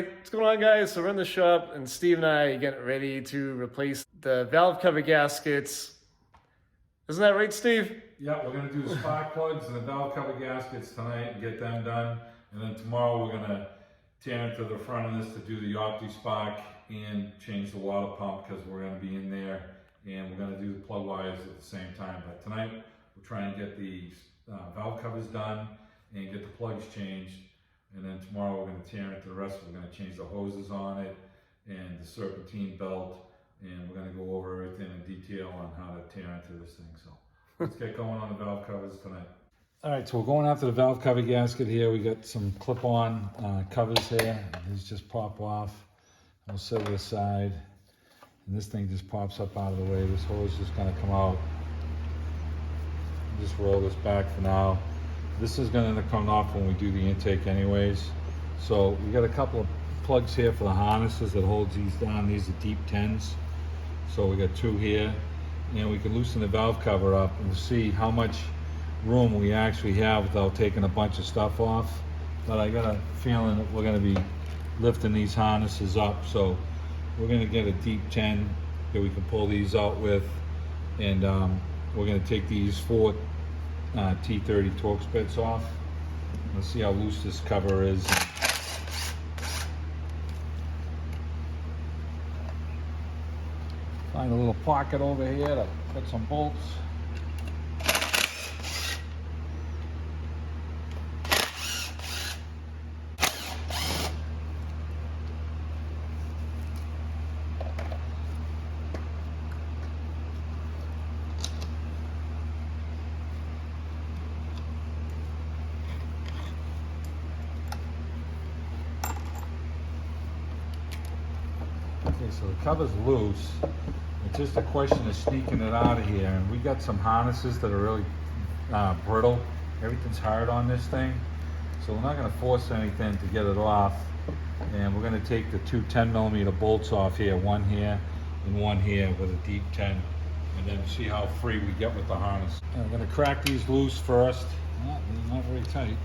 What's going on, guys? So we're in the shop and Steve and I are getting ready to replace the valve cover gaskets. Isn't that right, Steve? Yeah, we're gonna do the spark plugs and the valve cover gaskets tonight and get them done. And then tomorrow we're gonna tear into the front of this to do the opti spark and change the water pump because we're gonna be in there and we're gonna do the plug wires at the same time. But tonight we're trying to get the valve covers done and get the plugs changed. And then tomorrow we're going to tear into the rest. We're going to change the hoses on it and the serpentine belt. And we're going to go over everything in detail on how to tear into this thing. So let's get going on the valve covers tonight. All right, so we're going after the valve cover gasket here. We got some clip-on covers here. These just pop off. We'll set it aside. And this thing just pops up out of the way. This hose is going to come out. Just roll this back for now. This is going to come off when we do the intake anyways. So we got a couple of plugs here for the harnesses that holds these down. These are deep 10s. So we got two here. And we can loosen the valve cover up and see how much room we actually have without taking a bunch of stuff off. But I got a feeling that we're going to be lifting these harnesses up. So we're going to get a deep 10 that we can pull these out with. And we're going to take these four T30 Torx bits off. Let's see how loose this cover is. Find a little pocket over here to put some bolts. Okay, so the cover's loose. It's just a question of sneaking it out of here. And we got some harnesses that are really brittle. Everything's hard on this thing. So we're not going to force anything to get it off. And we're going to take the two 10mm bolts off here, one here and one here with a deep 10. And then see how free we get with the harness. And I'm going to crack these loose first. Not very tight.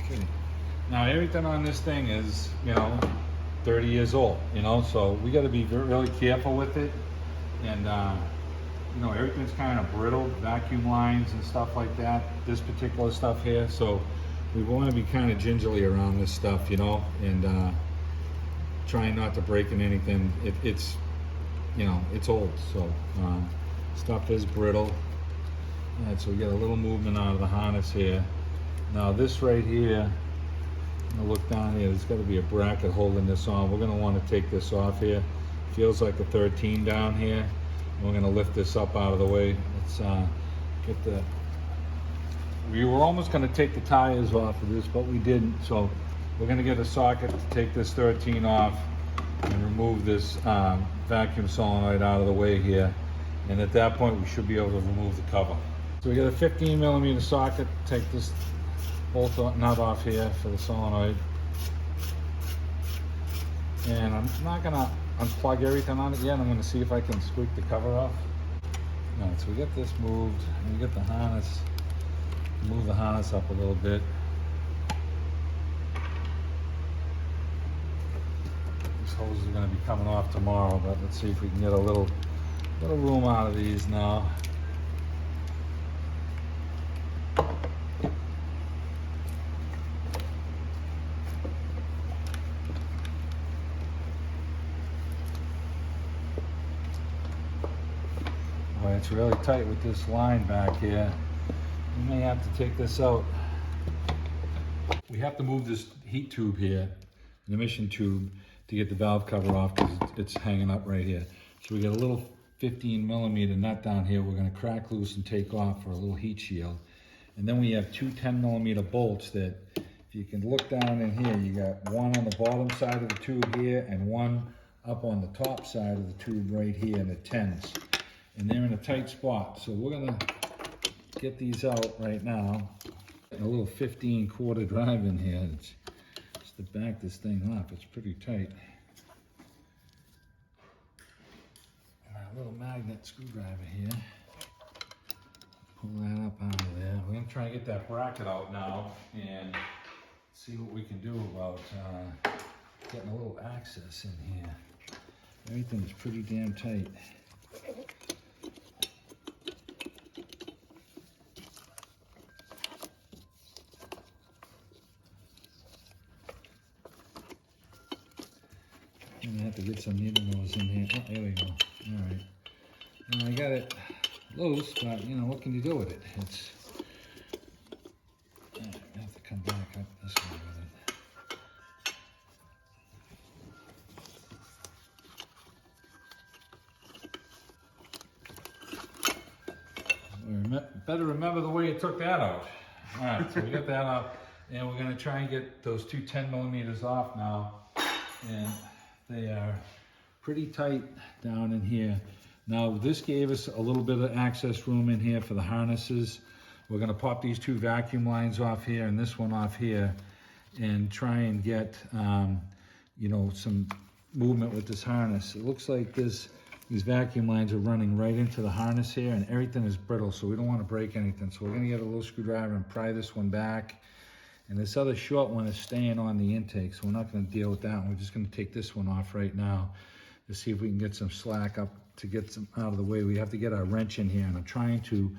Okay. Now everything on this thing is, 30 years old, so we got to be really careful with it. And, everything's kind of brittle, vacuum lines and stuff like that, this particular stuff here. So we want to be kind of gingerly around this stuff, and trying not to break in anything. It's old, so stuff is brittle. All right, so we got a little movement out of the harness here. Now this right here, look down here, there's got to be a bracket holding this on. We're going to want to take this off here. Feels like a 13 down here. We're going to lift this up out of the way. Let's get the... We were almost going to take the tires off of this, but we didn't. So we're going to get a socket to take this 13 off and remove this vacuum solenoid out of the way here. And at that point, we should be able to remove the cover. So we got a 15mm socket. Take this bolt nut off here for the solenoid. And I'm not gonna unplug everything on it yet. I'm gonna see if I can squeak the cover off. All right, so we get this moved, and we get the harness, move the harness up a little bit. These hoses are gonna be coming off tomorrow, but let's see if we can get a little room out of these now. It's really tight with this line back here. We may have to take this out. We have to move this heat tube here, an emission tube, to get the valve cover off because it's hanging up right here. So we got a little 15mm nut down here we're going to crack loose and take off for a little heat shield. And then we have two 10mm bolts that, if you can look down in here, you got one on the bottom side of the tube here and one up on the top side of the tube right here in the 10s. And they're in a tight spot. So we're gonna get these out right now. A little 15-quarter drive in here. Just to back this thing up, it's pretty tight. And a little magnet screwdriver here. Pull that up out of there. We're gonna try and get that bracket out now and see what we can do about getting a little access in here. Everything's pretty damn tight. I'm gonna have to get some needle nose in here. Oh, there we go. All right. Now I got it loose, but you know, what can you do with it? It's, all right, I have to come back up this way with it. Better remember the way you took that out. All right, so we got that out, and we're gonna try and get those two 10 millimeters off now, and they are pretty tight down in here. Now this gave us a little bit of access room in here for the harnesses. We're gonna pop these two vacuum lines off here and this one off here and try and get you know, some movement with this harness. It looks like these vacuum lines are running right into the harness here, and everything is brittle, so we don't want to break anything. So we're gonna get a little screwdriver and pry this one back. And this other short one is staying on the intake, so we're not gonna deal with that one. We're just gonna take this one off right now to see if we can get some slack up to get some out of the way. We have to get our wrench in here, and I'm trying to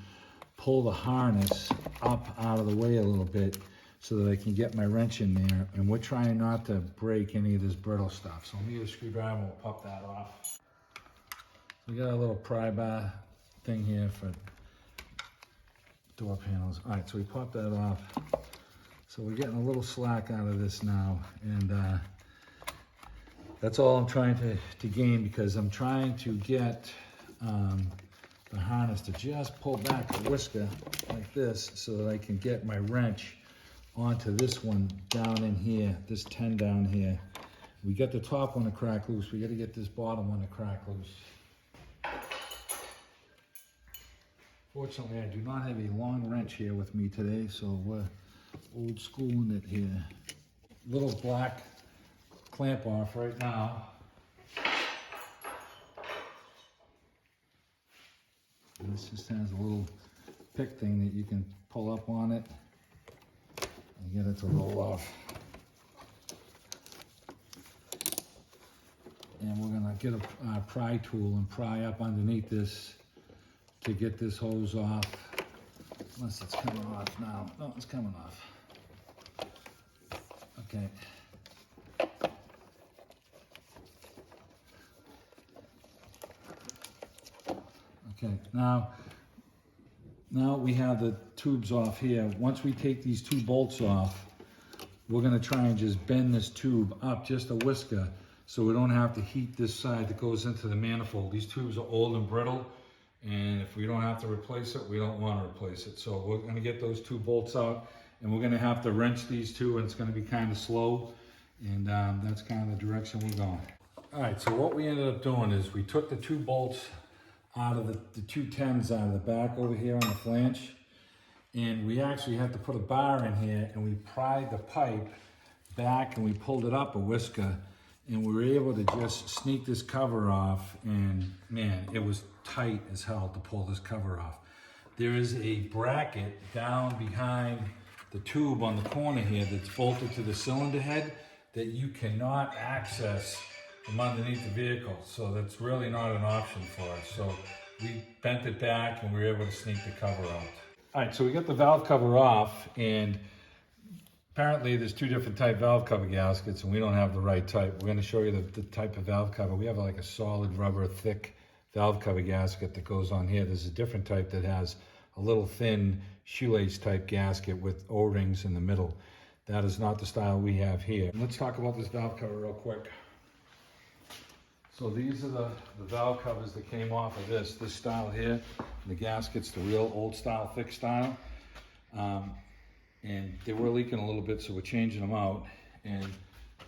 pull the harness up out of the way a little bit so that I can get my wrench in there. And we're trying not to break any of this brittle stuff. So let me get a screwdriver and we'll pop that off. We got a little pry bar thing here for door panels. All right, so we pop that off. So we're getting a little slack out of this now, and that's all I'm trying to gain, because I'm trying to get the harness to just pull back a whisker like this so that I can get my wrench onto this one down in here, this 10 down here. We got the top one to crack loose. We got to get this bottom one to crack loose. Fortunately, I do not have a long wrench here with me today, so we're old schooling it here. Little black clamp off right now. And this just has a little pick thing that you can pull up on it and get it to roll off. And we're gonna get a pry tool and pry up underneath this to get this hose off. Unless it's coming off now. No, it's coming off. Okay. Okay, now we have the tubes off here. Once we take these two bolts off, we're gonna try and just bend this tube up just a whisker so we don't have to heat this side that goes into the manifold. These tubes are old and brittle, and if we don't have to replace it, we don't want to replace it. So we're gonna get those two bolts out, and we're gonna have to wrench these two, and it's gonna be kind of slow, and that's kind of the direction we're going. All right, so what we ended up doing is we took the two bolts out of the two 10s out of the back over here on the flange, and we actually had to put a bar in here, and we pried the pipe back and we pulled it up a whisker, and we were able to just sneak this cover off, and man, it was tight as hell to pull this cover off. There is a bracket down behind the tube on the corner here that's bolted to the cylinder head that you cannot access from underneath the vehicle. So that's really not an option for us. So we bent it back and we were able to sneak the cover out. All right, so we got the valve cover off, and apparently there's two different type valve cover gaskets, and we don't have the right type. We're gonna show you the type of valve cover. We have like a solid rubber thick valve cover gasket that goes on here. There's a different type that has a little thin shoelace type gasket with O-rings in the middle. That is not the style we have here. Let's talk about this valve cover real quick. So these are the valve covers that came off of this style here. The gasket's the real old style, thick style. And they were leaking a little bit, so we're changing them out. And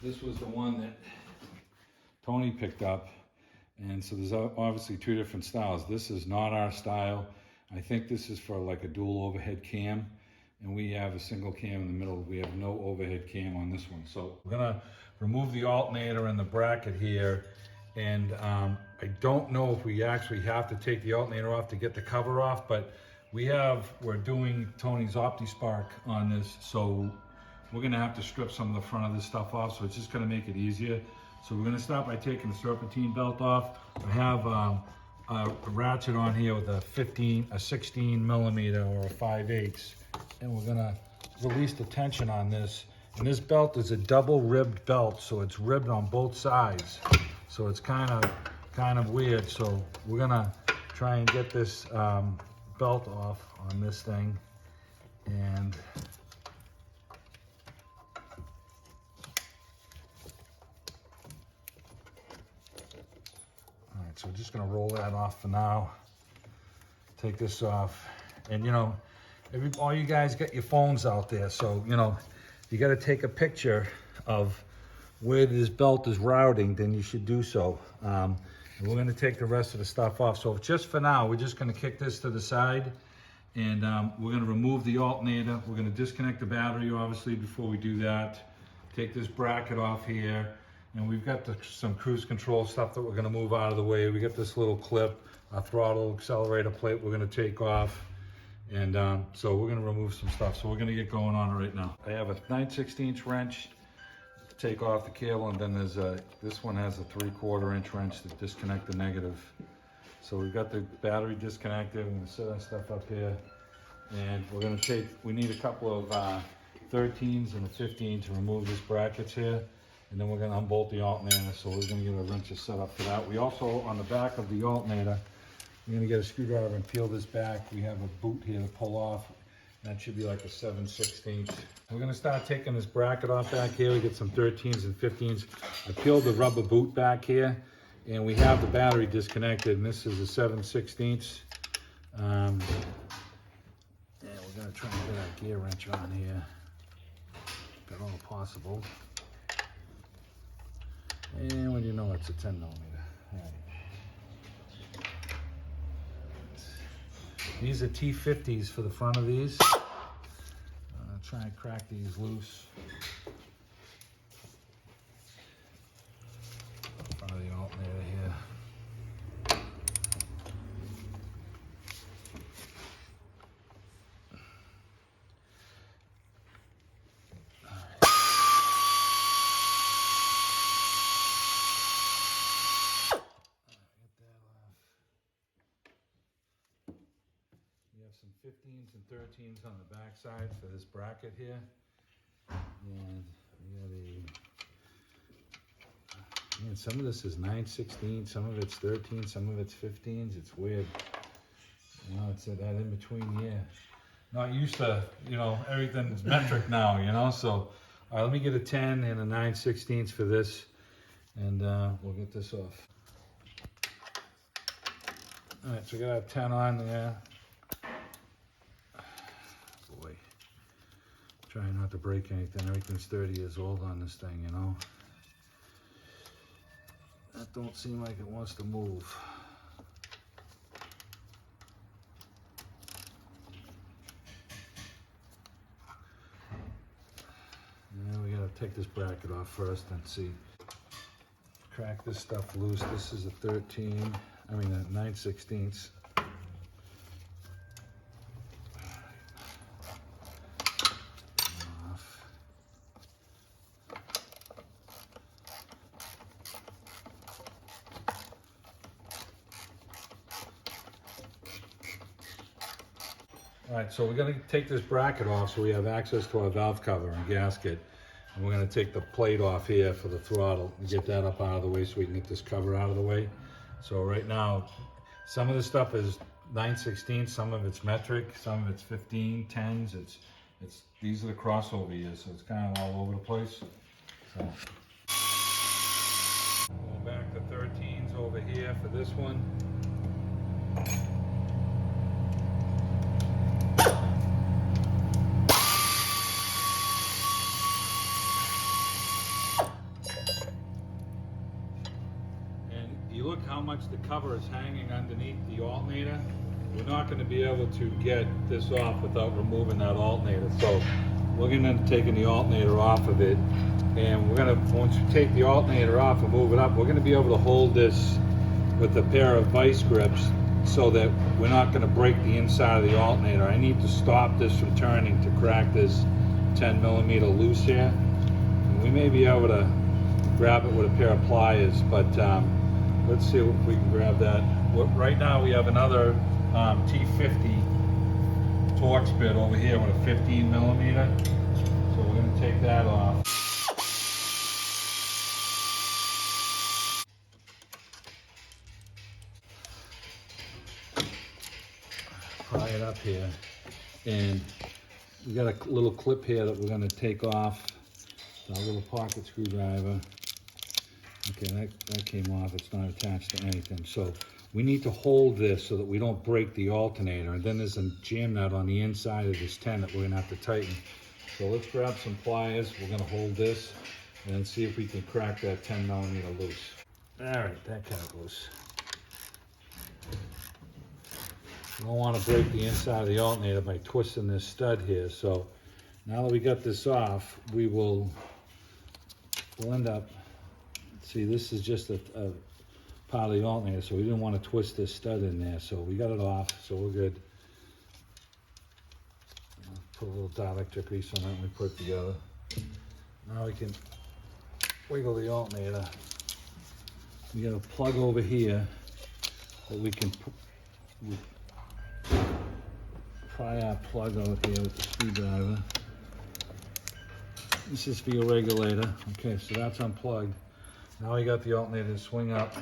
this was the one that Tony picked up. And so there's obviously two different styles. This is not our style. I think this is for like a dual overhead cam. And we have a single cam in the middle. We have no overhead cam on this one. So we're gonna remove the alternator and the bracket here. And I don't know if we actually have to take the alternator off to get the cover off, but we're doing Tony's OptiSpark on this, so we're gonna have to strip some of the front of this stuff off, so it's just gonna make it easier. So we're gonna start by taking the serpentine belt off. I have a ratchet on here with a 16 millimeter or a 5/8, and we're gonna release the tension on this. And this belt is a double ribbed belt, so it's ribbed on both sides. So it's kind of weird. So we're gonna try and get this belt off on this thing, and all right, so we're just gonna roll that off for now. Take this off, and you know, all you guys got your phones out there, so you know, you got to take a picture of where this belt is routing, then you should do so. And we're going to take the rest of the stuff off. So just for now, we're just going to kick this to the side, and we're going to remove the alternator. We're going to disconnect the battery, obviously, before we do that. Take this bracket off here, and we've got some cruise control stuff that we're going to move out of the way. We got this little clip, a throttle accelerator plate we're going to take off. And so we're gonna remove some stuff. So we're gonna get going on it right now. I have a 9/16 wrench to take off the cable, and then there's this one has a 3/4 inch wrench to disconnect the negative. So we've got the battery disconnected. I'm gonna set that stuff up here. And we need a couple of 13s and a 15 to remove this brackets here. And then we're gonna unbolt the alternator. So we're gonna get a wrench set up for that. We also, on the back of the alternator, we're gonna get a screwdriver and peel this back. We have a boot here to pull off. That should be like a 7/16. We're gonna start taking this bracket off back here. We get some 13s and 15s. I peeled the rubber boot back here, and we have the battery disconnected, and this is a 7/16. And we're gonna try and get our gear wrench on here. Got all possible. And when you know it's a 10 millimeter. All right. These are T50s for the front of these. I'm gonna try and crack these loose. Front of the alternator here. We have some 15s and 13s on the back side for this bracket here. And we got man, some of this is 9/16, some of it's 13, some of it's 15s. It's weird. You know, it's that in between here. Not used to, you know, everything's metric now, you know, so. All right, let me get a 10 and a 9/16 for this, and we'll get this off. All right, so we got our 10 on there. Boy, trying not to break anything. Everything's 30 years old on this thing, you know. That don't seem like it wants to move. Yeah, we gotta take this bracket off first and see. Crack this stuff loose. This is a 13, I mean a 9/16. All right, so we're gonna take this bracket off so we have access to our valve cover and gasket. And we're gonna take the plate off here for the throttle and get that up out of the way so we can get this cover out of the way. So right now, some of this stuff is 9/16, some of it's metric, some of it's 15, 10s. These are the crossover years, so it's kind of all over the place. So. Going back to 13s over here for this one. You look how much the cover is hanging underneath the alternator. We're not going to be able to get this off without removing that alternator. So we're going to end up taking the alternator off of it. And we're going to, once we take the alternator off and move it up, we're going to be able to hold this with a pair of vice grips so that we're not gonna break the inside of the alternator. I need to stop this from turning to crack this 10 millimeter loose here. And we may be able to grab it with a pair of pliers, but let's see if we can grab that. Right now we have another T50 Torx bit over here with a 15 millimeter. So we're gonna take that off. Pry it up here, and we got a little clip here that we're going to take off. Our little pocket screwdriver. Okay, that came off. It's not attached to anything. So we need to hold this so that we don't break the alternator. And then there's a jam nut on the inside of this 10 that we're going to have to tighten. So let's grab some pliers. We're going to hold this and then see if we can crack that 10 millimeter loose. All right, that got it loose. We don't want to break the inside of the alternator by twisting this stud here. So now that we got this off, we'll end up, see, this is just a part of the alternator, so we didn't want to twist this stud in there. So we got it off, so we're good. Put a little dielectric grease on that and we put it together. Now we can wiggle the alternator. We got a plug over here that we can pry our plug out here with the screwdriver. This is for your regulator. Okay, so that's unplugged. Now we got the alternator to swing up.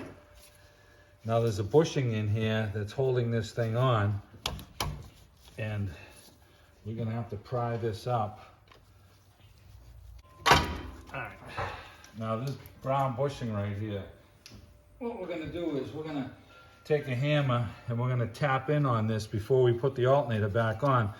Now there's a bushing in here that's holding this thing on, and we're gonna have to pry this up. All right, now this brown bushing right here, what we're gonna do is we're gonna take a hammer and we're gonna tap in on this before we put the alternator back on,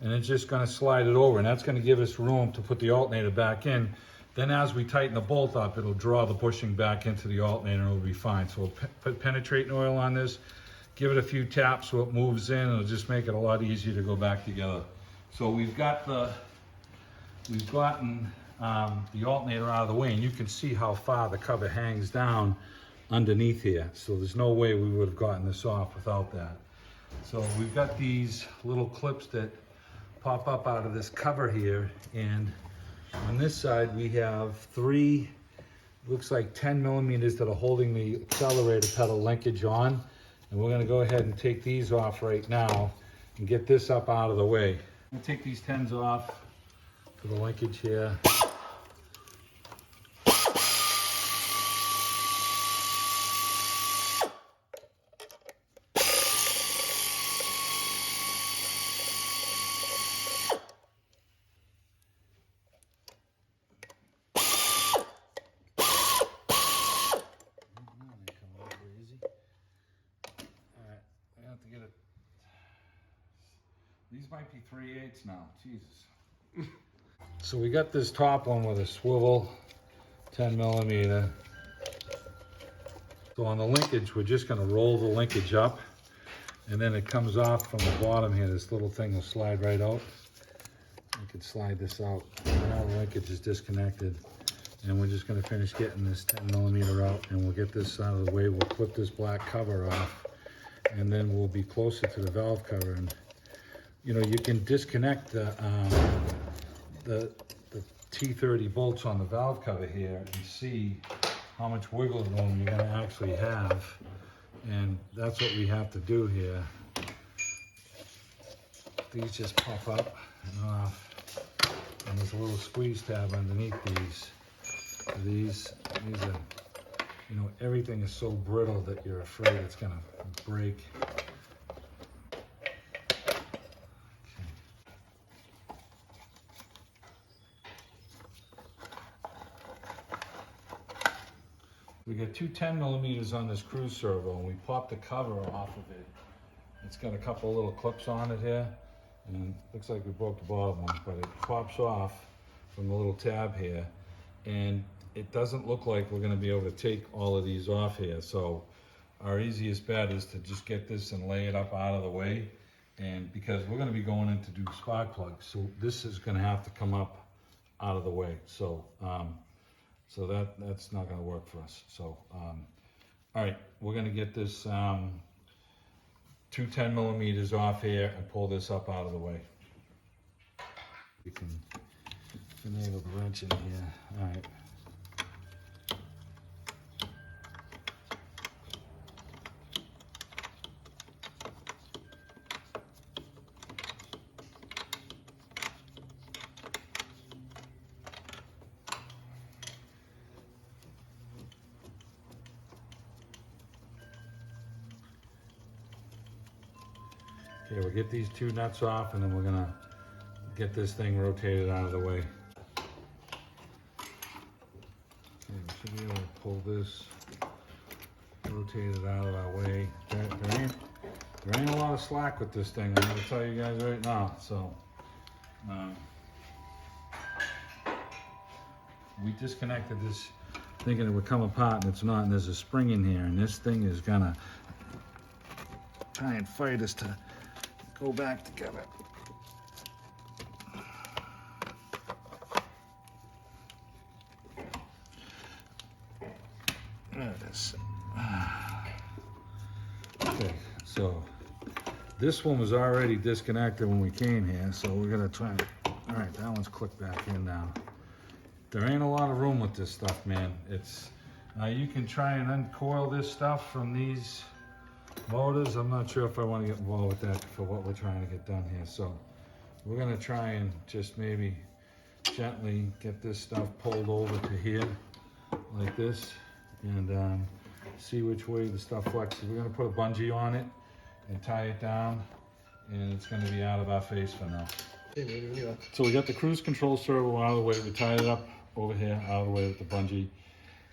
and it's just gonna slide it over, and that's gonna give us room to put the alternator back in. Then as we tighten the bolt up, it'll draw the bushing back into the alternator and it'll be fine. So we'll put penetrating oil on this, give it a few taps so it moves in, and it'll just make it a lot easier to go back together. So we've gotten the alternator out of the way, and you can see how far the cover hangs down underneath here. So there's no way we would have gotten this off without that. So we've got these little clips that pop up out of this cover here, and on this side we have three, looks like 10 millimeters that are holding the accelerator pedal linkage on, and we're going to go ahead and take these off right now and get this up out of the way. I'm going to take these 10s off for the linkage here. These might be 3/8 now, Jesus. So we got this top one with a swivel, 10 millimeter. So on the linkage, we're just gonna roll the linkage up, and then it comes off from the bottom here. This little thing will slide right out. We can slide this out. Now the linkage is disconnected, and we're just gonna finish getting this 10 millimeter out, and we'll get this out of the way. We'll flip this black cover off, and then we'll be closer to the valve cover. And you know, you can disconnect the T30 bolts on the valve cover here and see how much wiggle room you're gonna actually have. And that's what we have to do here. These just pop up and off. And there's a little squeeze tab underneath these. These are, you know, everything is so brittle that you're afraid it's gonna break. We got two 10 millimeters on this cruise servo, and we popped the cover off of it. It's got a couple of little clips on it here, and it looks like we broke the bottom one, but it pops off from the little tab here, and it doesn't look like we're gonna be able to take all of these off here. So our easiest bet is to just get this and lay it up out of the way, and because we're gonna be going in to do spark plugs, so this is gonna have to come up out of the way. So that's not going to work for us. So, all right, we're going to get this two 10 millimeters off here and pull this up out of the way. You can enable the wrench in here. All right. Okay, we'll get these two nuts off and then we're gonna get this thing rotated out of the way. Okay, we should be able to pull this, rotate it out of our way. There ain't a lot of slack with this thing, I'm gonna tell you guys right now. So, we disconnected this thinking it would come apart and it's not, and there's a spring in here, and this thing is gonna try and fight us to go back together. There it is. Okay, so this one was already disconnected when we came here, so we're gonna try and, all right, that one's clicked back in now. There ain't a lot of room with this stuff, man. It's, you can try and uncoil this stuff from these motors. I'm not sure if I want to get involved with that for what we're trying to get done here. So we're gonna try and just maybe gently get this stuff pulled over to here like this and see which way the stuff flexes. We're gonna put a bungee on it and tie it down, and it's gonna be out of our face for now. So we got the cruise control servo out of the way. We tied it up over here out of the way with the bungee.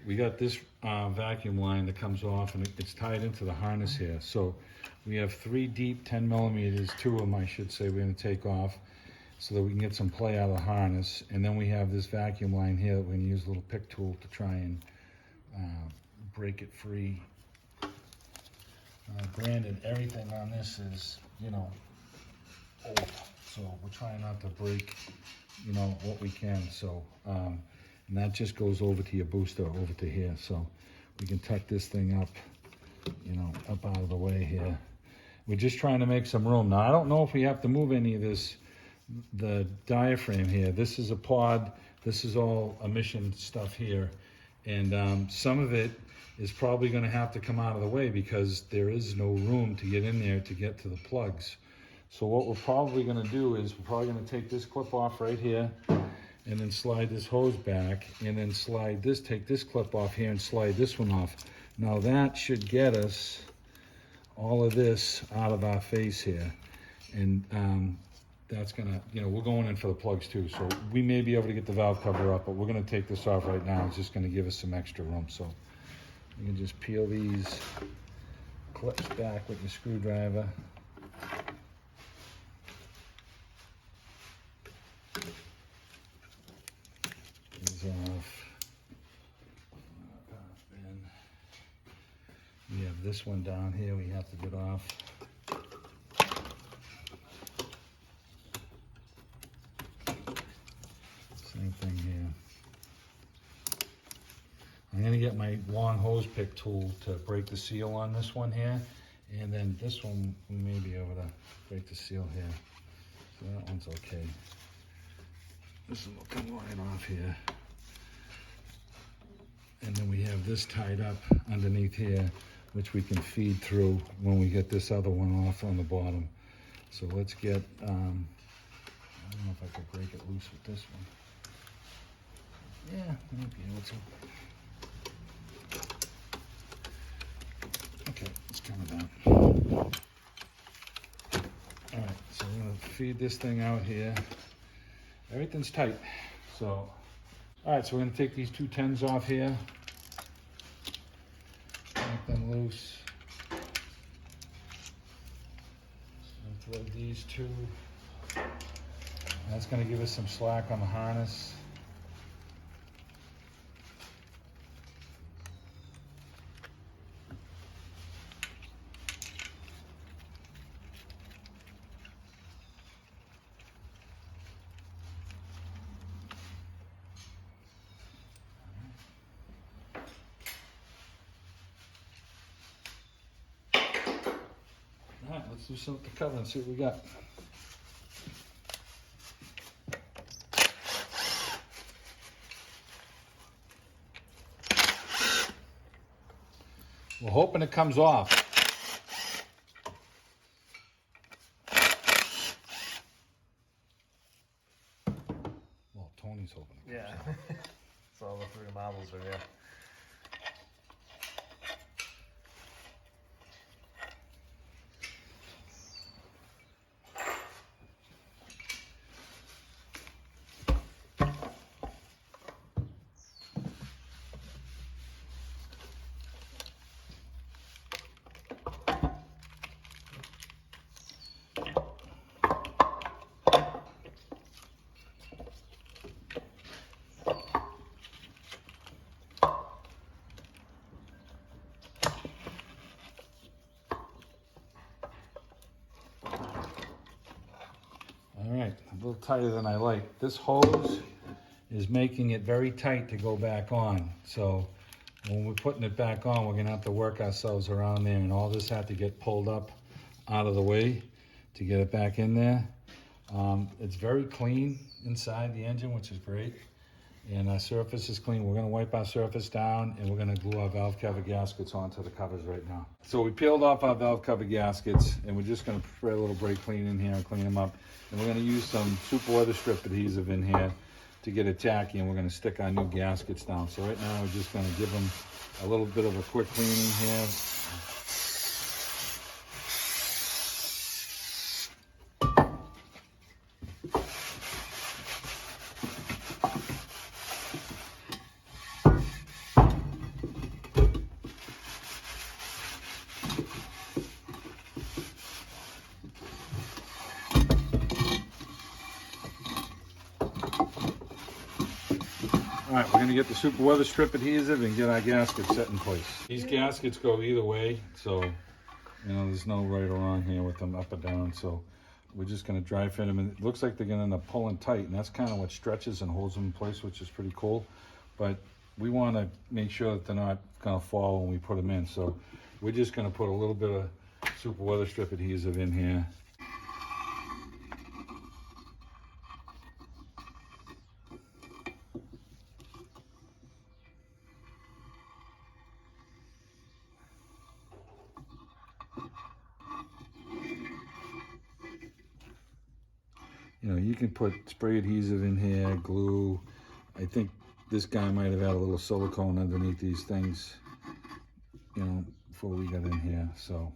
We got this vacuum line that comes off and it's tied into the harness here. So we have 3 deep 10 millimeters, 2 of them I should say, we're gonna take off so that we can get some play out of the harness. And then we have this vacuum line here that we're gonna use a little pick tool to try and break it free. Granted, everything on this is, you know, old. So we're trying not to break, you know, what we can. So, and that just goes over to your booster, over to here. So we can tuck this thing up, you know, up out of the way here. We're just trying to make some room. Now, I don't know if we have to move any of this, the diaphragm here. This is a pod. This is all emission stuff here. And some of it is probably going to have to come out of the way because there is no room to get in there to get to the plugs. So what we're probably going to do is we're probably going to take this clip off right here and then slide this hose back and then slide this, take this clip off here and slide this one off. Now that should get us all of this out of our face here. And that's gonna, you know, we're going in for the plugs too. So we may be able to get the valve cover up, but we're gonna take this off right now. It's just gonna give us some extra room. So you can just peel these clips back with your screwdriver. These off. And we have this one down here we have to get off. Same thing here. I'm gonna get my long hose pick tool to break the seal on this one here. And then this one, we may be able to break the seal here. So that one's okay. This one will come right off here. And then we have this tied up underneath here, which we can feed through when we get this other one off on the bottom. So let's get, I don't know if I could break it loose with this one. Yeah, I might be able to. Okay, let's turn it down. All right, so we're gonna feed this thing out here. Everything's tight, so. All right, so we're gonna take these 2 10s off here. Make them loose. And throw these 2. That's gonna give us some slack on the harness. let's do some with the cover and see what we got. We're hoping it comes off. Well, Tony's hoping it comes off. It's all the three marbles are there. All right, a little tighter than I like. This hose is making it very tight to go back on. So when we're putting it back on, we're gonna have to work ourselves around there, and all this had to get pulled up out of the way to get it back in there. It's very clean inside the engine, which is great. And our surface is clean. We're gonna wipe our surface down and we're gonna glue our valve cover gaskets onto the covers right now. So we peeled off our valve cover gaskets and we're just gonna spray a little brake clean in here and clean them up. And we're gonna use some super weather strip adhesive in here to get it tacky, and we're gonna stick our new gaskets down. So right now we're just gonna give them a little bit of a quick cleaning here. All right, we're gonna get the super weather strip adhesive and get our gaskets set in place. These gaskets go either way, so you know there's no right or wrong here with them up or down. So we're just gonna dry fit them, and it looks like they're gonna end up pulling tight, and that's kind of what stretches and holds them in place, which is pretty cool. But we want to make sure that they're not gonna fall when we put them in. So we're just gonna put a little bit of super weather strip adhesive in here. You know, you can put spray adhesive in here, glue. I think this guy might have had a little silicone underneath these things, you know, before we got in here. So,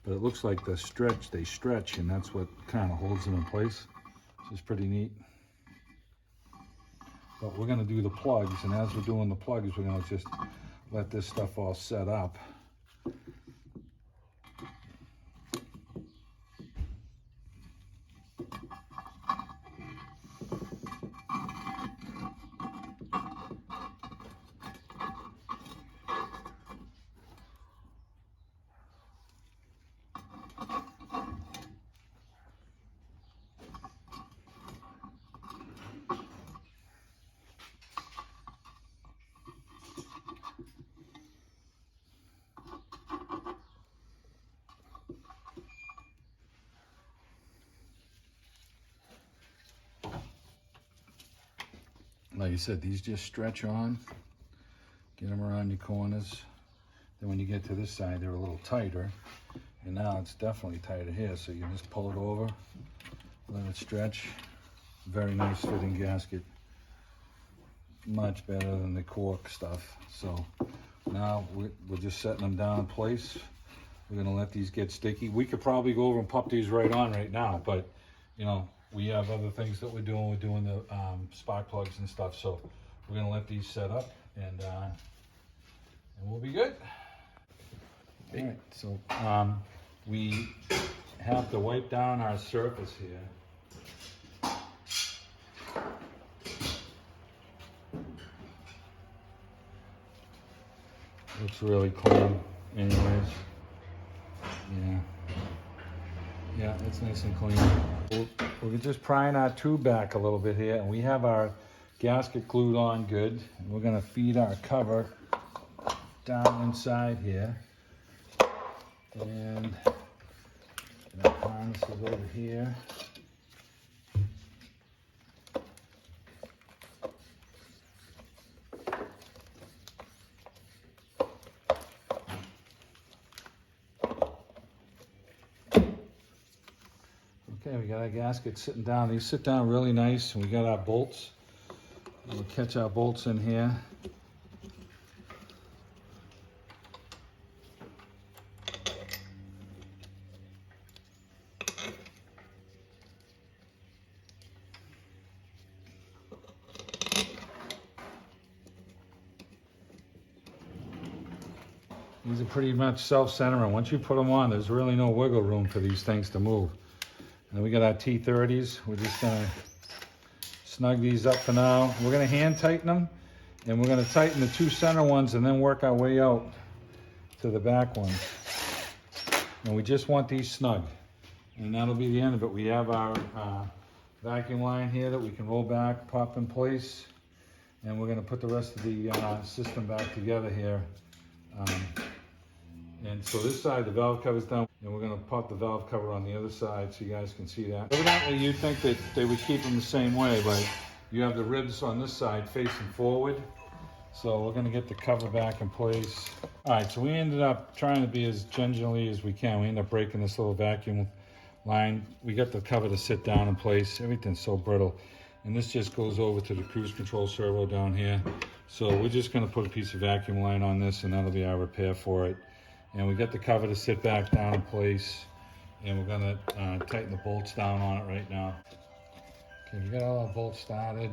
but it looks like they stretch, and that's what kind of holds them in place, which is pretty neat. But we're gonna do the plugs, and as we're doing the plugs, we're gonna just let this stuff all set up. Like I said, these just stretch on, get them around your corners. Then when you get to this side, they're a little tighter. And now it's definitely tighter here, so you just pull it over, let it stretch. Very nice fitting gasket. Much better than the cork stuff. So now we're just setting them down in place. We're gonna let these get sticky. We could probably go over and pop these right on right now, but you know, we have other things that we're doing. We're doing the spark plugs and stuff. So we're gonna let these set up, and we'll be good. All right, so we have to wipe down our surface here. Looks really clean anyways. Yeah, it's nice and clean. We're just prying our tube back a little bit here, and we have our gasket glued on good. And we're gonna feed our cover down inside here. And That harness is over here. Okay, we got our gasket sitting down. These sit down really nice, and we got our bolts. We'll catch our bolts in here. These are pretty much self-centering. Once you put them on, there's really no wiggle room for these things to move. And we got our T30s. We're just gonna snug these up for now. We're gonna hand tighten them, and we're gonna tighten the two center ones and then work our way out to the back ones. And we just want these snug. And that'll be the end of it. We have our vacuum line here that we can roll back, pop in place. And we're gonna put the rest of the system back together here. And so this side, the valve cover's done, and we're gonna pop the valve cover on the other side so you guys can see that. Evidently, you'd think that they would keep them the same way, but you have the ribs on this side facing forward. So we're gonna get the cover back in place. All right, so we ended up trying to be as gingerly as we can. We ended up breaking this little vacuum line. We got the cover to sit down in place. Everything's so brittle. And this just goes over to the cruise control servo down here. So we're just gonna put a piece of vacuum line on this, and that'll be our repair for it. And we got the cover to sit back down in place, and we're gonna tighten the bolts down on it right now. Okay, we got all our bolts started.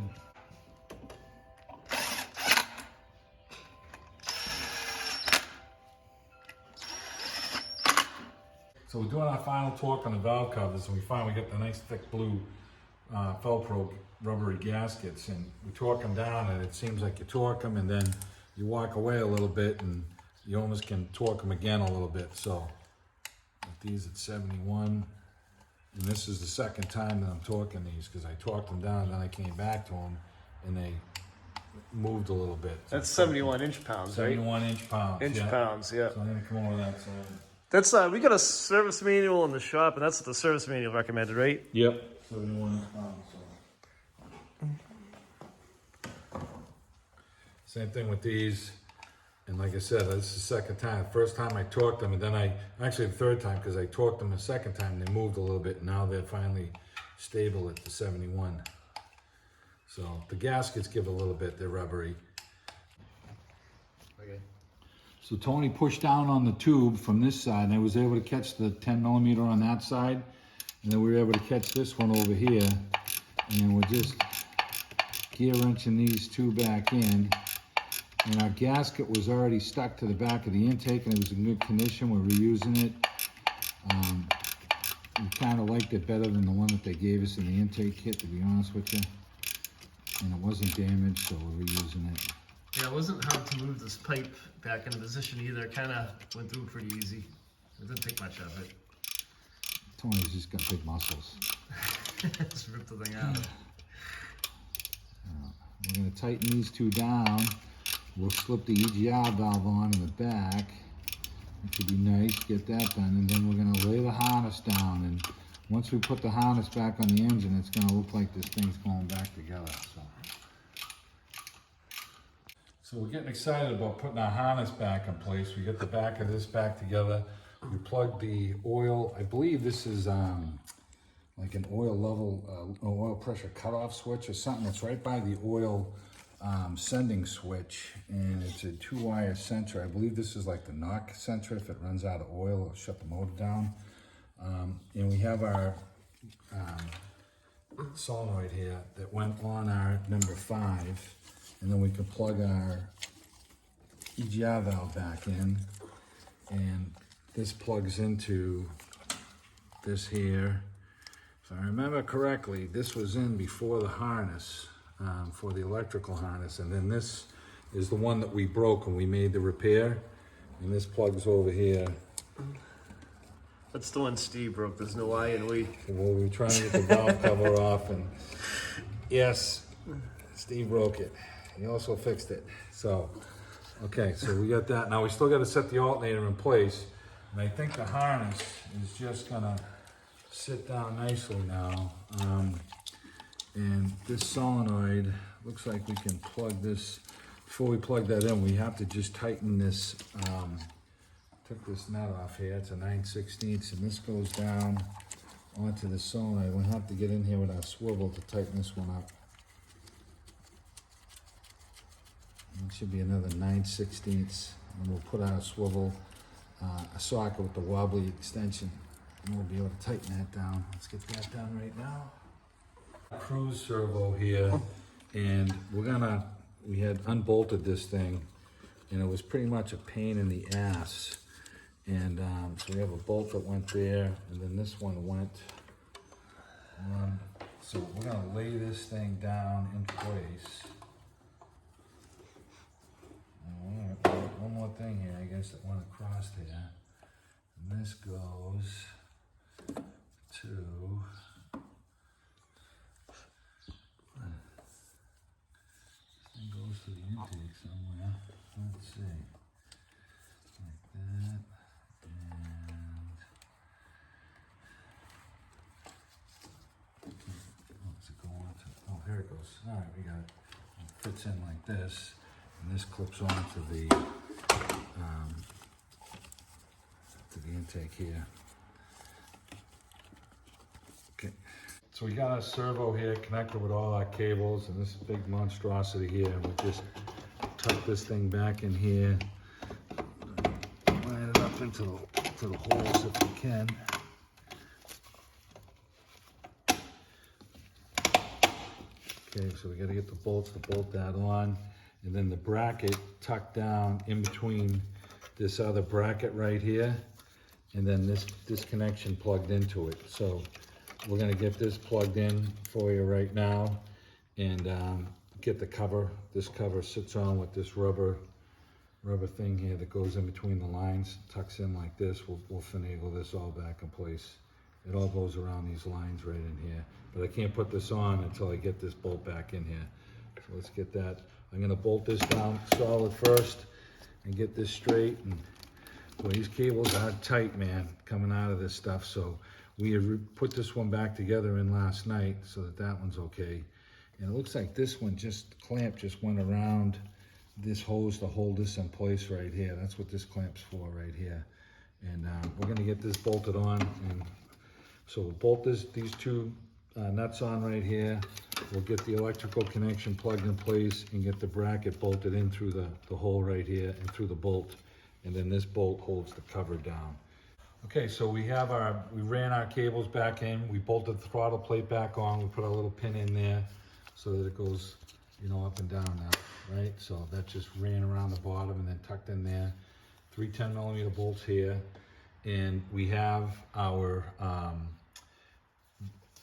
So we're doing our final torque on the valve covers, and we finally got the nice thick blue Velcro rubbery gaskets, and we torque them down, and it seems like you torque them and then you walk away a little bit, and you almost can torque them again a little bit. So with these at 71, and this is the second time that I'm torquing these, because I torqued them down and then I came back to them and they moved a little bit. That's 71 inch-pounds, right? 71 inch-pounds. Inch-pounds, yeah. So I'm gonna come over that side. That's we got a service manual in the shop, and that's what the service manual recommended, right? Yep, 71 inch-pounds. Same thing with these, and like I said, this is the second time. First time I torqued them, and then actually the third time, because I torqued them the second time, they moved a little bit, and now they're finally stable at the 71. So the gaskets give a little bit, they're rubbery. Okay. So Tony pushed down on the tube from this side, and I was able to catch the 10 millimeter on that side, and then we were able to catch this one over here, and we're just gear wrenching these two back in. And our gasket was already stuck to the back of the intake, and it was in good condition. We're reusing it. We kind of liked it better than the one that they gave us in the intake kit, to be honest with you. And it wasn't damaged, so we're reusing it. Yeah, it wasn't hard to move this pipe back into position either. Kind of went through pretty easy. It didn't take much of it. Tony's just got big muscles. Just ripped the thing out. We're going to tighten these two down. We'll slip the EGR valve on in the back, which would be nice, get that done, and then we're going to lay the harness down, and once we put the harness back on the engine, it's going to look like this thing's going back together. So we're getting excited about putting our harness back in place. We get the back of this back together. We plug the oil, I believe this is like an oil level, oil pressure cutoff switch or something. It's right by the oil sending switch, and it's a 2-wire sensor. I believe this is like the knock sensor. If it runs out of oil, it'll shut the motor down. And we have our solenoid here that went on our number 5, and then we can plug our EGR valve back in, and this plugs into this here. If I remember correctly, this was in before the harness, for the electrical harness, and then this is the one that we broke when we made the repair, and this plugs over here. That's the one Steve broke. There's no I in we. Well, we were trying to get the valve cover off, and yes, Steve broke it. He also fixed it. So, okay, so we got that. Now we still got to set the alternator in place, and I think the harness is just gonna sit down nicely now. And this solenoid, looks like we can plug this, before we plug that in, we have to just tighten this, took this nut off here, it's a 9/16, and this goes down onto the solenoid. We'll have to get in here with our swivel to tighten this one up. And it should be another 9/16, and we'll put our swivel, a socket with the wobbly extension, and we'll be able to tighten that down. Let's get that done right now. Cruise servo here, and we had unbolted this thing, and it was pretty much a pain in the ass. And so we have a bolt that went there, and then this one went on. So we're gonna lay this thing down in place. One more thing here, I guess, that went across there. And this goes to, goes to the intake somewhere. Let's see. Like that. And what's it going on to? Oh, here it goes. Alright, we got it. It fits in like this. And this clips onto the intake here. Okay. So we got our servo here connected with all our cables and this big monstrosity here, and we just tuck this thing back in here, line it up into the holes if we can. Okay, so we got to get the bolts to bolt that on, and then the bracket tucked down in between this other bracket right here, and then this connection plugged into it. So we're gonna get this plugged in for you right now, and get the cover. This cover sits on with this rubber thing here that goes in between the lines, tucks in like this. We'll finagle this all back in place. It all goes around these lines right in here. But I can't put this on until I get this bolt back in here. So let's get that. I'm gonna bolt this down solid first and get this straight. And boy, these cables are tight, man, coming out of this stuff. So we had put this one back together in last night so that one's okay. And it looks like this one clamp just went around this hose to hold this in place right here. That's what this clamp's for right here. And we're gonna get this bolted on. And so we'll bolt these two nuts on right here. We'll get the electrical connection plugged in place and get the bracket bolted in through the hole right here and through the bolt. And then this bolt holds the cover down. Okay, so we ran our cables back in, we bolted the throttle plate back on, we put our little pin in there so that it goes, up and down now, right? So that just ran around the bottom and then tucked in there. 3 10mm bolts here, and we have our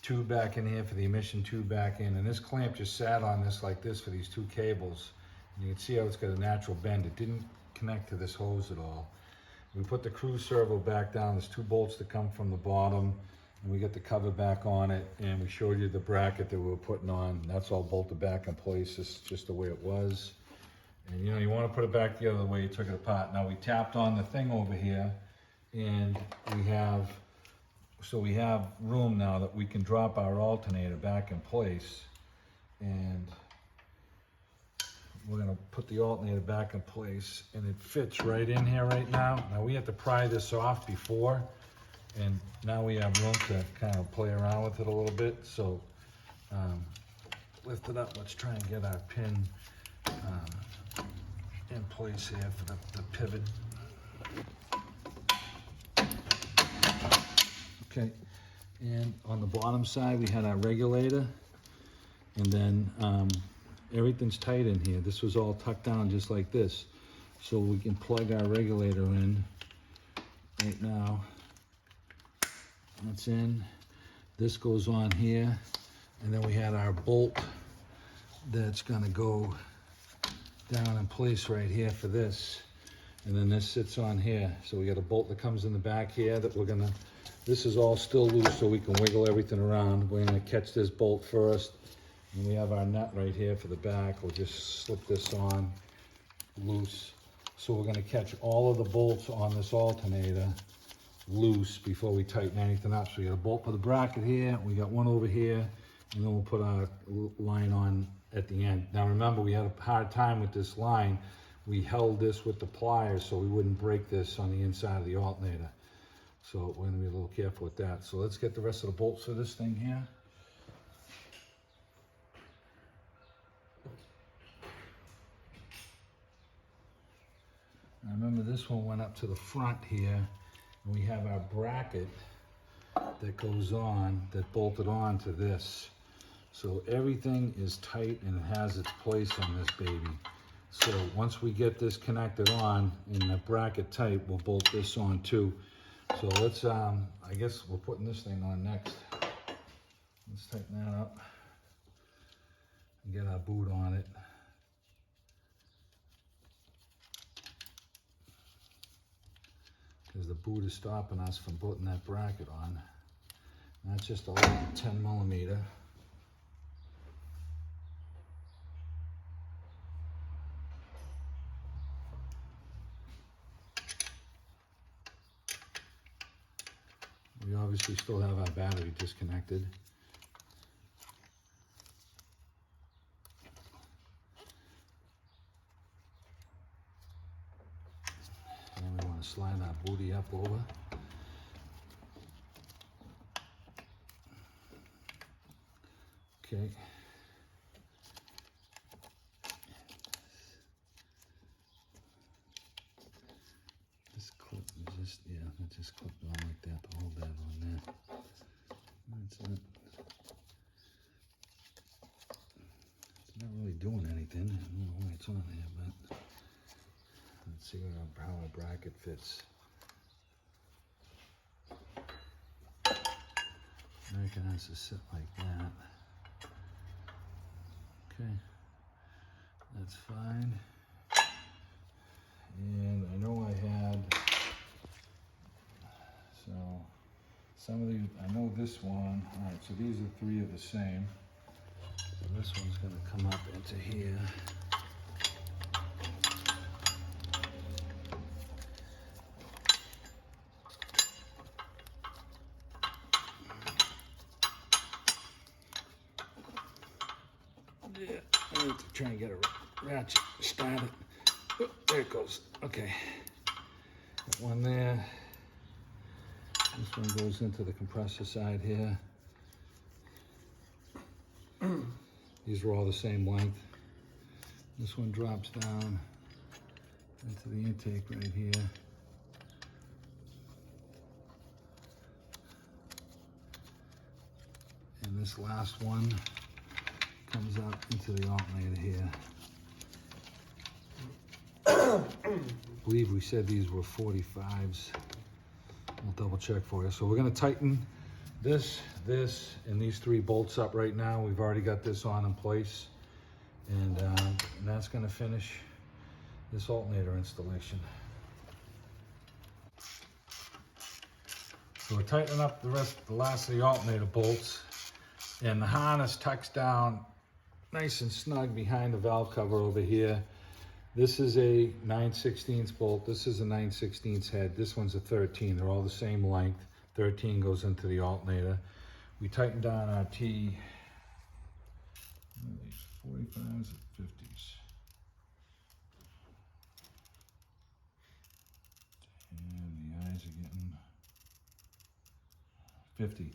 tube back in here for the emission tube back in, and this clamp just sat on this like this for these 2 cables. And you can see how it's got a natural bend. It didn't connect to this hose at all. We put the cruise servo back down. There's 2 bolts that come from the bottom, and we get the cover back on it, and we showed you the bracket that we were putting on. That's all bolted back in place. This is just the way it was. And you want to put it back together the way you took it apart. Now we tapped on the thing over here, and we have room now that we can drop our alternator back in place. And we're gonna put the alternator back in place, and it fits right in here right now. Now we had to pry this off before, and now we have room to kind of play around with it a little bit. So lift it up. Let's try and get our pin in place here for the pivot. Okay, and on the bottom side we had our regulator, and then everything's tight in here. This was all tucked down just like this. So we can plug our regulator in right now. That's in. This goes on here. And then we had our bolt that's gonna go down in place right here for this. And then this sits on here. So we got a bolt that comes in the back here that this is all still loose so we can wiggle everything around. We're gonna catch this bolt first. And we have our nut right here for the back. We'll just slip this on loose. So we're gonna catch all of the bolts on this alternator loose before we tighten anything up. So we got a bolt for the bracket here, we got one over here, and then we'll put our line on at the end. Now remember, we had a hard time with this line. We held this with the pliers so we wouldn't break this on the inside of the alternator. So we're gonna be a little careful with that. So let's get the rest of the bolts for this thing here. Now remember, this one went up to the front here, and we have our bracket that goes on, that bolted on to this. So everything is tight and it has its place on this baby. So once we get this connected on and the bracket tight, we'll bolt this on too. So let's, I guess we're putting this thing on next. Let's tighten that up and get our boot on it. Because the boot is stopping us from putting that bracket on. And that's just a little 10 millimeter. We obviously still have our battery disconnected. And we want to slide our booty up over. Okay. This clip is just, yeah, it just clipped on like that to hold that on there. That's it. It's not really doing anything. I don't know why it's on there, but let's see how our bracket fits. I reckon it has to sit like that. Okay, that's fine. And I know I had, so some of these, I know this one, all right, so these are three of the same. So this one's gonna come up into here. Yeah, I need to try and get a ratchet started. Oh, there it goes. Okay. Got one there. This one goes into the compressor side here. These are all the same length. This one drops down into the intake right here. And this last one comes up into the alternator here. I believe we said these were 45s. I'll double check for you. So we're gonna tighten this, and these three bolts up right now. We've already got this on in place. And that's gonna finish this alternator installation. So we're tightening up the last of the alternator bolts, and the harness tucks down nice and snug behind the valve cover over here. This is a 9/16 bolt. This is a 9/16 head. This one's a 13. They're all the same length. 13 goes into the alternator. We tighten down our T, 45s and 50s. And the eyes are getting 50.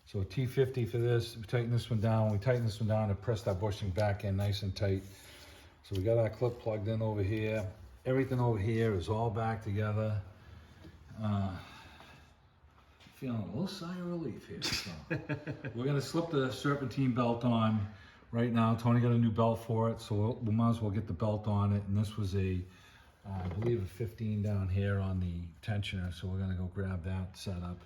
So a T50 for this. We tighten this one down. We tighten this one down and press that bushing back in nice and tight. So we got our clip plugged in over here. Everything over here is all back together. Feeling a little sigh of relief here. So we're gonna slip the serpentine belt on right now. Tony got a new belt for it, so we might as well get the belt on it. And this was a, I believe a 15 down here on the tensioner. So we're gonna go grab that set up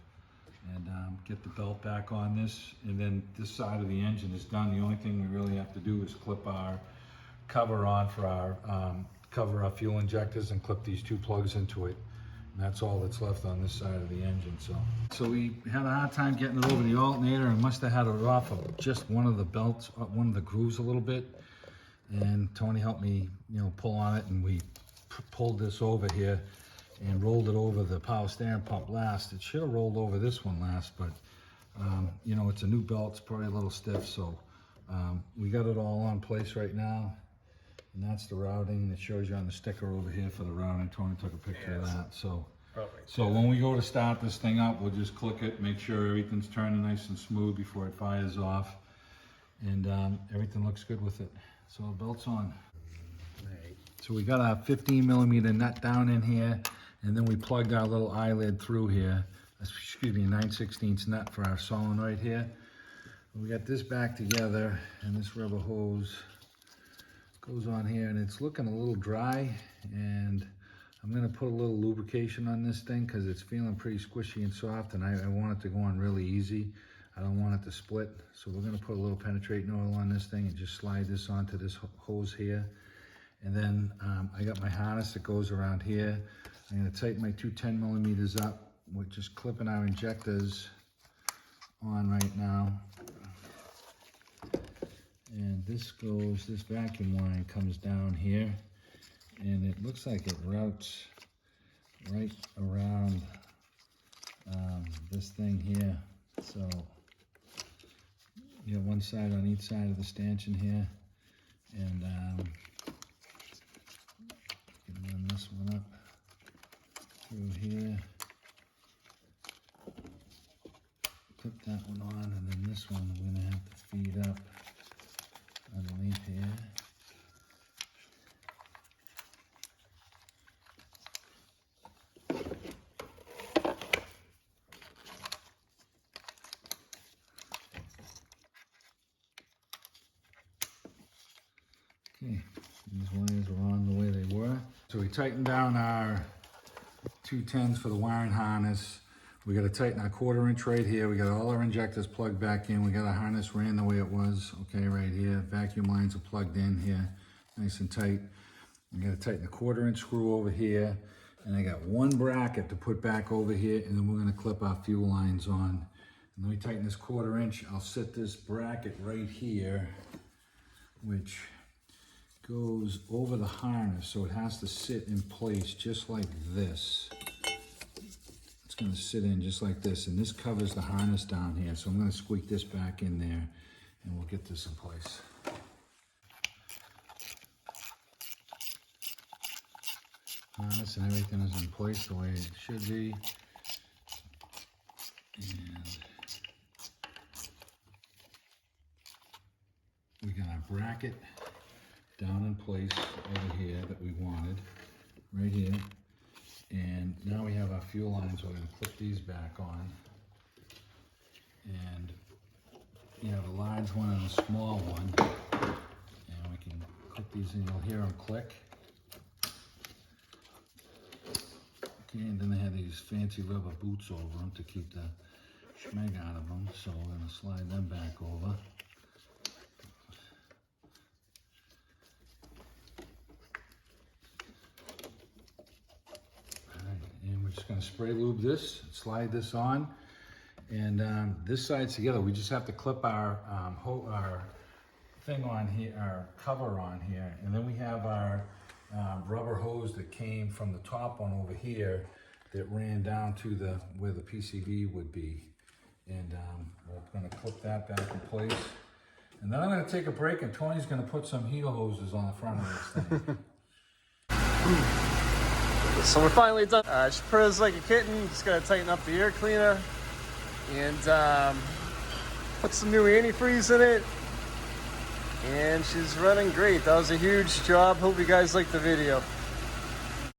and get the belt back on this. And then this side of the engine is done. The only thing we really have to do is clip our cover on for our cover our fuel injectors and clip these two plugs into it. And that's all that's left on this side of the engine. So we had a hard time getting it over the alternator and must have had it off of just one of the belts, one of the grooves a little bit. And Tony helped me, pull on it, and we pulled this over here. and rolled it over the power steering pump last. It should have rolled over this one last, but you know, it's a new belt, it's probably a little stiff, so we got it all on place right now. And that's the routing. It shows you on the sticker over here for the routing. Tony took a picture of that. So when we go to start this thing up, we'll just click it, make sure everything's turning nice and smooth before it fires off. And everything looks good with it. So the belt's on. So we got our 15mm nut down in here, and then we plugged our little eyelid through here. Excuse me, 9/16 nut for our solenoid here. We got this back together, and this rubber hose goes on here, and it's looking a little dry, and I'm gonna put a little lubrication on this thing because it's feeling pretty squishy and soft, and I want it to go on really easy. I don't want it to split, so we're gonna put a little penetrating oil on this thing and just slide this onto this hose here. And then I got my harness that goes around here. I'm gonna tighten my two 10mm up. We're just clipping our injectors on right now. And this vacuum line comes down here, and it looks like it routes right around this thing here. So you have one side on each side of the stanchion here, and you can run this one up through here, clip that one on, and then this one we're gonna have to feed up underneath here. Okay, these wires are on the way they were. So we tightened down our 210s for the wiring harness. We got to tighten our 1/4 inch right here. We got all our injectors plugged back in. We got our harness ran the way it was. Okay, right here. Vacuum lines are plugged in here, nice and tight. We got to tighten the 1/4 inch screw over here. And I got one bracket to put back over here, and then we're going to clip our fuel lines on. And then we tighten this 1/4 inch. I'll set this bracket right here, which goes over the harness, so it has to sit in place just like this. It's going to sit in just like this, and this covers the harness down here. So I'm going to squeak this back in there, and we'll get this in place. Harness and everything is in place the way it should be. And we got our bracket down in place over here that we wanted, right here. And now we have our fuel lines. We're going to clip these back on. And you have a large one and a small one. And we can clip these in. You'll hear them click. Okay, and then they have these fancy rubber boots over them to keep the schmeg out of them. So we're going to slide them back over. We're just going to spray lube this, slide this on, and this side's together. We just have to clip our thing on here, our cover on here, and then we have our rubber hose that came from the top one over here that ran down to where the PCV would be, and we're going to clip that back in place. And then I'm going to take a break, and Tony's going to put some heel hoses on the front of this thing. So we're finally done. She purrs like a kitten. Just gotta tighten up the air cleaner and put some new antifreeze in it. And she's running great. That was a huge job. Hope you guys liked the video.